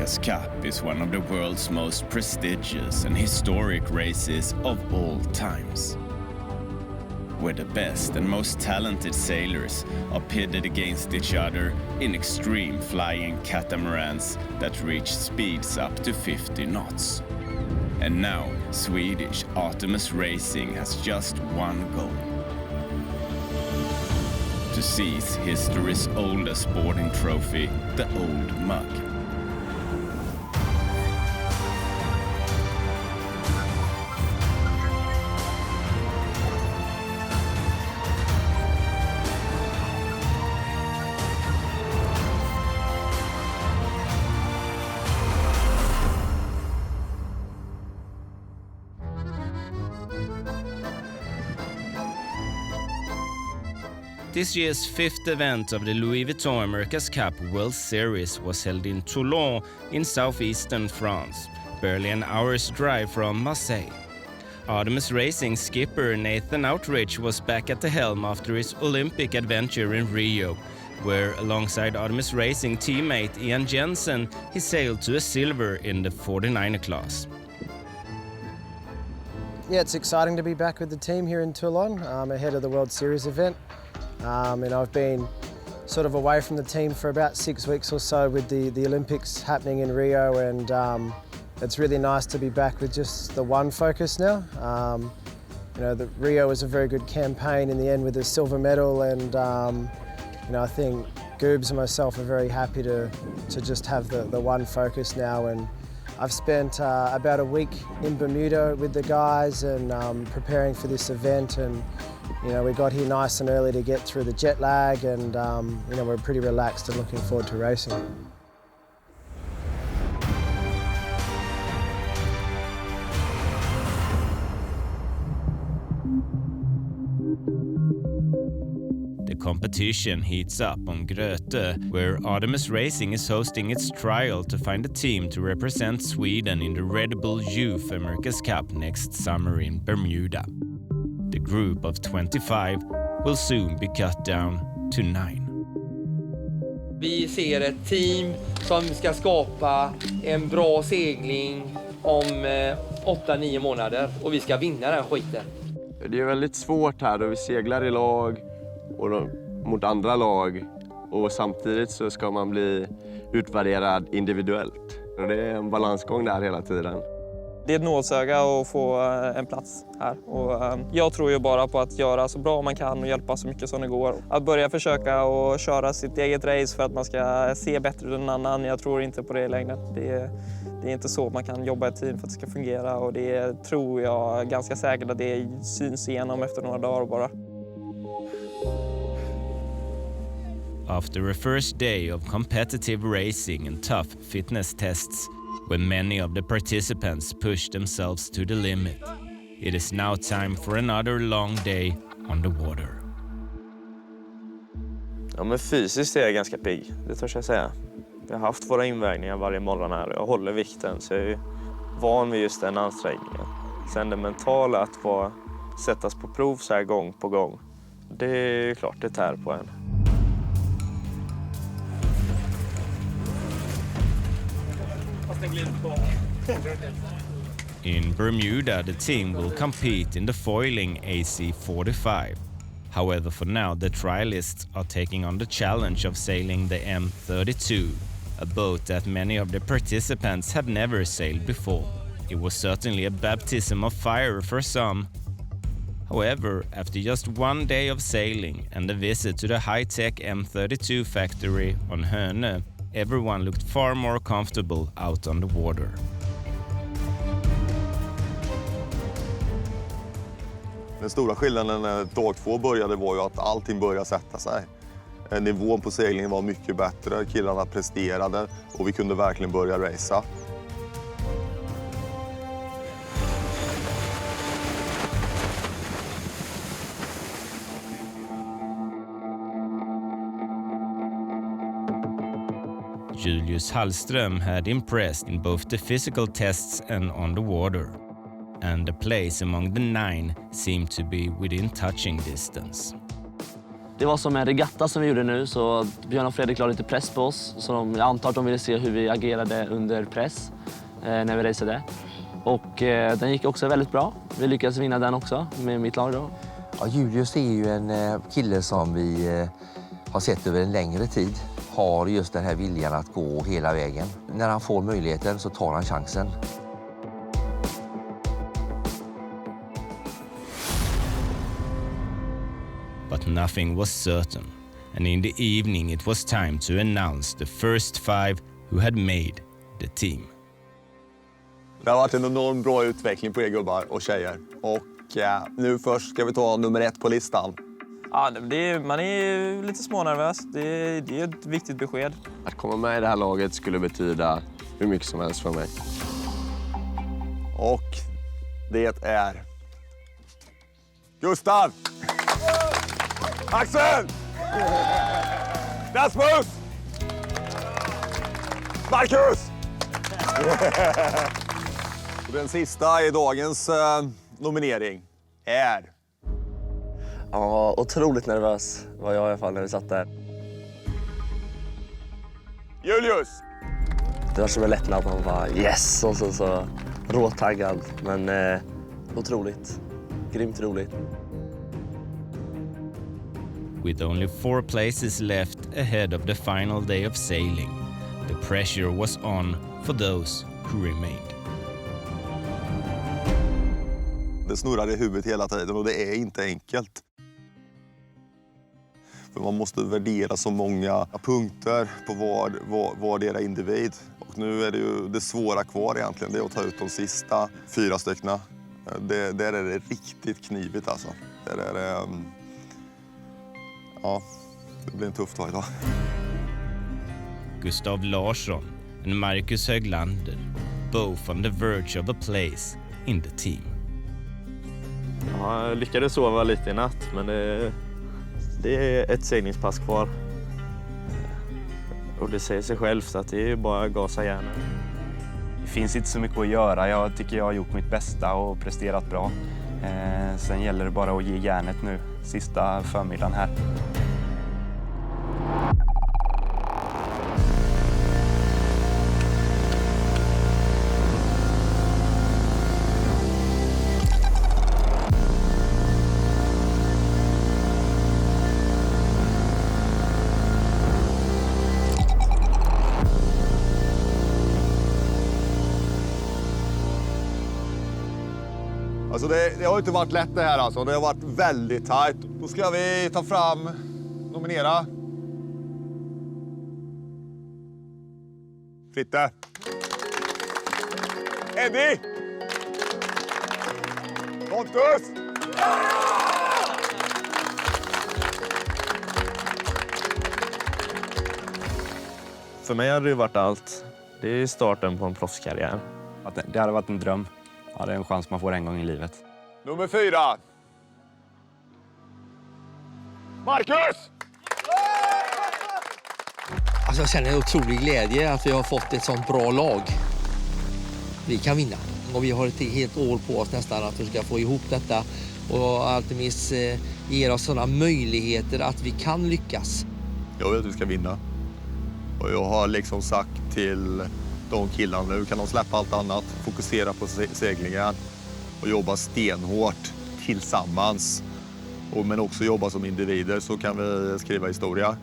America's Cup is one of the world's most prestigious and historic races of all times, where the best and most talented sailors are pitted against each other in extreme flying catamarans that reach speeds up to 50 knots. And now, Swedish Artemis Racing has just one goal: to seize history's oldest sporting trophy, the Old Mug. This year's fifth event of the Louis Vuitton America's Cup World Series was held in Toulon in southeastern France, barely an hour's drive from Marseille. Artemis Racing skipper Nathan Outridge was back at the helm after his Olympic adventure in Rio, where alongside Artemis Racing teammate Ian Jensen, he sailed to a silver in the 49er class. Yeah, it's exciting to be back with the team here in Toulon ahead of the World Series event. And I've been sort of away from the team for about 6 weeks or so with the Olympics happening in Rio, and it's really nice to be back with just the one focus now. The Rio was a very good campaign in the end with a silver medal, and I think Goobs and myself are very happy to just have the one focus now. And I've spent about a week in Bermuda with the guys and preparing for this event, and we got here nice and early to get through the jet lag, and we're pretty relaxed and looking forward to racing. The competition heats up on Grötö, where Artemis Racing is hosting its trial to find a team to represent Sweden in the Red Bull Youth America's Cup next summer in Bermuda. The group of 25 will soon be cut down to 9. Vi ser ett team som ska skapa en bra segling om 8-9 månader, och vi ska vinna den skiten. Det är väldigt svårt här då vi seglar i lag och mot andra lag, och samtidigt så ska man bli utvärderad individuellt. Och det är en balansgång där hela tiden. Det är ett nålsöga att få en plats här, och jag tror ju bara på att göra så bra man kan och hjälpa så mycket som det går. Att börja försöka och köra sitt eget race för att man ska se bättre än någon annan, jag tror inte på det längre. Det är inte så man kan jobba i ett team för att det ska fungera, och det tror jag ganska säkert att det syns igenom efter några dagar bara. After a first day of competitive racing and tough fitness tests, when many of the participants push themselves to the limit, it is now time for another long day on the water. Ja, men fysiskt är jag ganska pigg, det törs jag säga. Jag har haft våra invägningar varje morgon här, och jag håller vikten, så jag är van vid just den ansträngningen. Sen det mentala, att sättas på prov så här gång på gång, det är ju klart det tär på en. In Bermuda, the team will compete in the foiling AC45. However, for now, the trialists are taking on the challenge of sailing the M32, a boat that many of the participants have never sailed before. It was certainly a baptism of fire for some. However, after just one day of sailing and a visit to the high-tech M32 factory on Hönö, everyone looked far more comfortable out on the water. Den stora skillnaden när dag 2 började var ju att allting började sätta sig. Nivån på seglingen var mycket bättre, killarna presterade och vi kunde verkligen börja racea. Julius Hallström had impressed in both the physical tests and on the water, and the place among the 9 seemed to be within touching distance. Det var som en regatta som vi gjorde nu, så Björn och Fredrik la lite press på oss. Så jag antar att de ville se hur vi agerade under press när vi raceade. Och den gick också väldigt bra. Vi lyckades vinna den också med mitt lag då. Ja, Julius är ju en kille som vi har sett över en längre tid. Har just den här viljan att gå hela vägen. När han får möjligheten så tar han chansen. But nothing was certain, and in the evening it was time to announce the first 5 who had made the team. Det har varit en enormt bra utveckling på er gubbar och tjejer. Och nu först ska vi ta nummer 1 på listan. Ja, man är lite smånervös. Det är ett viktigt besked. Att komma med i det här laget skulle betyda hur mycket som helst för mig. Och det är Gustav! Axel! Rasmus! Marcus! Och den sista i dagens nominering är... Jag var otroligt nervös, var jag i alla fall när vi satt där. Julius! Det var som en lättnad, man bara yes! Och så råtaggad, men otroligt. Grymt roligt. With only 4 places left ahead of the final day of sailing, the pressure was on for those who remained. Det snurrar i huvudet hela tiden och det är inte enkelt. För man måste värdera så många punkter på vardera individ. Och nu är det ju det svåra kvar egentligen, det är att ta ut de sista 4 stycken. Där är det riktigt knivigt alltså. Ja, det blir en tuff dag idag. Gustav Larsson and Marcus Höglander, both on the verge of a place in the team. Ja, jag lyckades sova lite i natt, men det är ett seglingspass kvar. Och det säger sig självt att det är bara att gasa järnet. Det finns inte så mycket att göra. Jag tycker jag har gjort mitt bästa och presterat bra. Sen gäller det bara att ge järnet nu, sista förmiddagen här. Alltså det har inte varit lätt det här alltså. Det har varit väldigt tajt. Då ska vi ta fram, nominera. Fritte. Eddie. Pontus. För mig hade det varit allt. Det är starten på en proffskarriär. Det hade varit en dröm. Ja, det är en chans man får en gång i livet. Nummer 4. Marcus! Alltså jag känner en otrolig glädje att vi har fått ett sånt bra lag. Vi kan vinna. Och vi har ett helt år på oss nästan att vi ska få ihop detta. Och Artemis ger oss sådana möjligheter att vi kan lyckas. Jag vet att vi ska vinna. Och jag har liksom sagt till de killarna, nu kan de släppa allt annat, fokusera på seglingen och jobba stenhårt tillsammans. Men också jobba som individer, så kan vi skriva historia.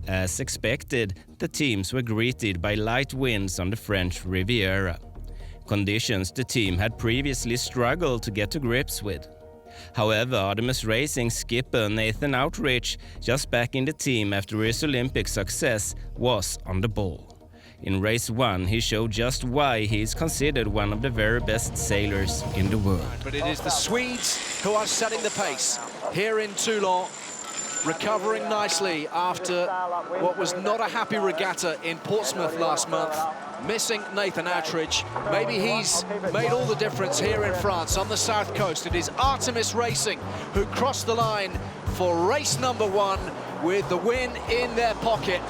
As expected, the teams were greeted by light winds on the French Riviera. Conditions the team had previously struggled to get to grips with. However, Artemis Racing skipper Nathan Outridge, just back in the team after his Olympic success, was on the ball. In race 1, he showed just why he is considered one of the very best sailors in the world. But it is the Swedes who are setting the pace here in Toulon, recovering nicely after what was not a happy regatta in Portsmouth last month. missing Nathan Attridge. Maybe he's made all the difference here in France on the south coast. It is Artemis Racing who crossed the line for race number 1 with the win in their pocket.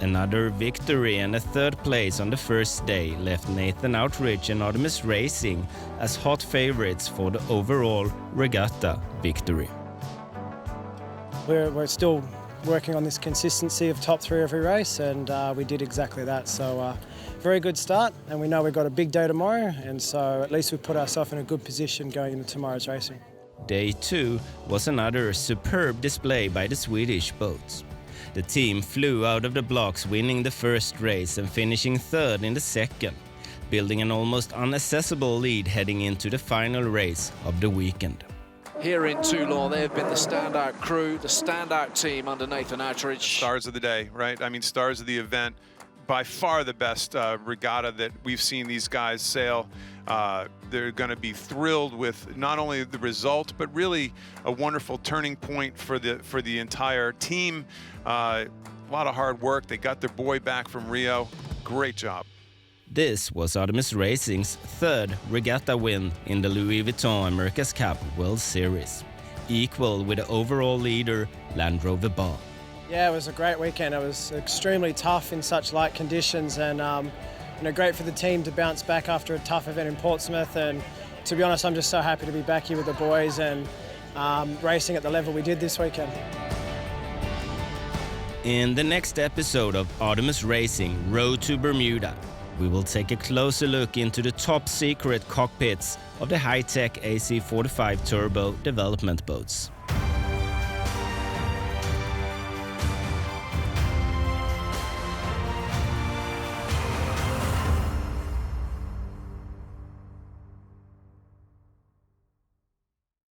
Another victory and a third place on the first day left Nathan Attridge and Artemis Racing as hot favorites for the overall regatta victory. We're still working on this consistency of top 3 every race, and we did exactly that. So very good start, and we know we've got a big day tomorrow, and so at least we've put ourselves in a good position going into tomorrow's racing. Day 2 was another superb display by the Swedish boats. The team flew out of the blocks, winning the first race and finishing third in the second, building an almost inaccessible lead heading into the final race of the weekend. Here in Toulon, they have been the standout crew, the standout team under Nathan Attridge. Stars of the day, right? I mean, stars of the event. By far the best regatta that we've seen these guys sail. They're going to be thrilled with not only the result, but really a wonderful turning point for the entire team. A lot of hard work. They got their boy back from Rio. Great job. This was Artemis Racing's third regatta win in the Louis Vuitton America's Cup World Series, equal with the overall leader Land Rover Bar. Yeah, it was a great weekend. It was extremely tough in such light conditions, and great for the team to bounce back after a tough event in Portsmouth. And to be honest, I'm just so happy to be back here with the boys and racing at the level we did this weekend. In the next episode of Artemis Racing Road to Bermuda, we will take a closer look into the top secret cockpits of the high-tech AC45 turbo development boats.